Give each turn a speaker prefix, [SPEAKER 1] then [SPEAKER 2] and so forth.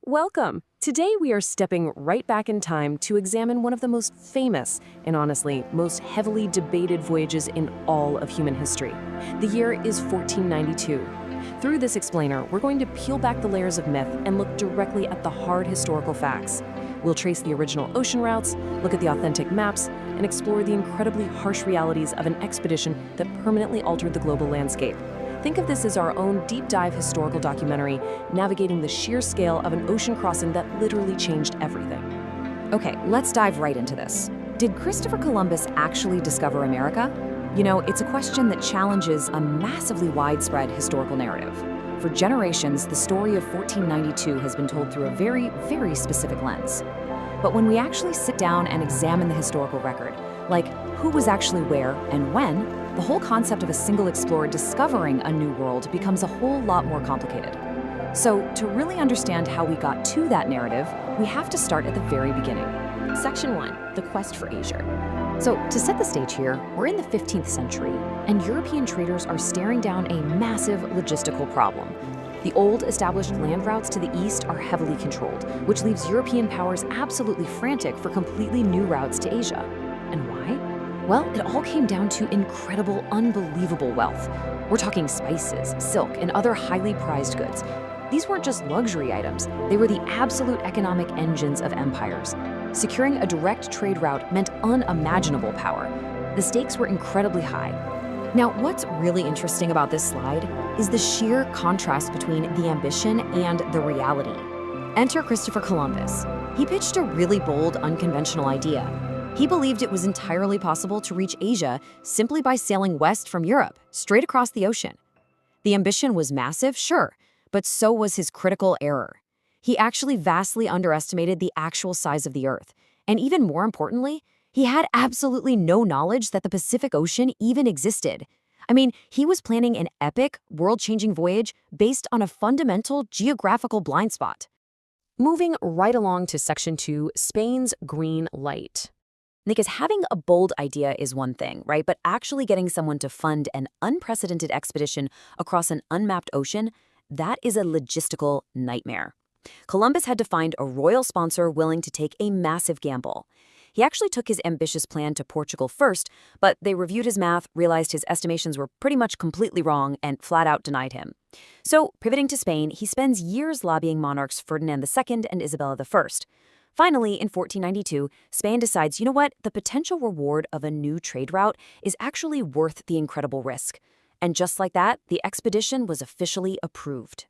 [SPEAKER 1] Welcome! Today we are stepping right back in time to examine one of the most famous and honestly most heavily debated voyages in all of human history. The year is 1492. Through this explainer, we're going to peel back the layers of myth and look directly at the hard historical facts. We'll trace the original ocean routes, look at the authentic maps, and explore the incredibly harsh realities of an expedition that permanently altered the global landscape. Think of this as our own deep dive historical documentary, navigating the sheer scale of an ocean crossing that literally changed everything.
[SPEAKER 2] Okay, let's dive right into this. Did Christopher Columbus actually discover America? You know, it's a question that challenges a massively widespread historical narrative. For generations, the story of 1492 has been told through a very, very specific lens. But when we actually sit down and examine the historical record, like who was actually where and when, the whole concept of a single explorer discovering a new world becomes a whole lot more complicated. So, to really understand how we got to that narrative, we have to start at the very beginning.
[SPEAKER 3] Section 1. The Quest for Asia.
[SPEAKER 2] So, to set the stage here, we're in the 15th century, and European traders are staring down a massive logistical problem. The old, established land routes to the east are heavily controlled, which leaves European powers absolutely frantic for completely new routes to Asia. And why? Well, it all came down to incredible, unbelievable wealth. We're talking spices, silk, and other highly prized goods. These weren't just luxury items, they were the absolute economic engines of empires. Securing a direct trade route meant unimaginable power. The stakes were incredibly high. Now, what's really interesting about this slide is the sheer contrast between the ambition and the reality. Enter Christopher Columbus. He pitched a really bold, unconventional idea. He believed it was entirely possible to reach Asia simply by sailing west from Europe, straight across the ocean. The ambition was massive, sure, but so was his critical error. He actually vastly underestimated the actual size of the Earth. And even more importantly, he had absolutely no knowledge that the Pacific Ocean even existed. I mean, he was planning an epic, world-changing voyage based on a fundamental geographical blind spot.
[SPEAKER 1] Moving right along to Section 2, Spain's Green Light.
[SPEAKER 2] Because having a bold idea is one thing, right? But actually getting someone to fund an unprecedented expedition across an unmapped ocean, that is a logistical nightmare. Columbus had to find a royal sponsor willing to take a massive gamble. He actually took his ambitious plan to Portugal first, but they reviewed his math, realized his estimations were pretty much completely wrong, and flat out denied him. So, pivoting to Spain, he spends years lobbying monarchs Ferdinand II and Isabella I. Finally, in 1492, Spain decides, you know what, the potential reward of a new trade route is actually worth the incredible risk. And just like that, the expedition was officially approved.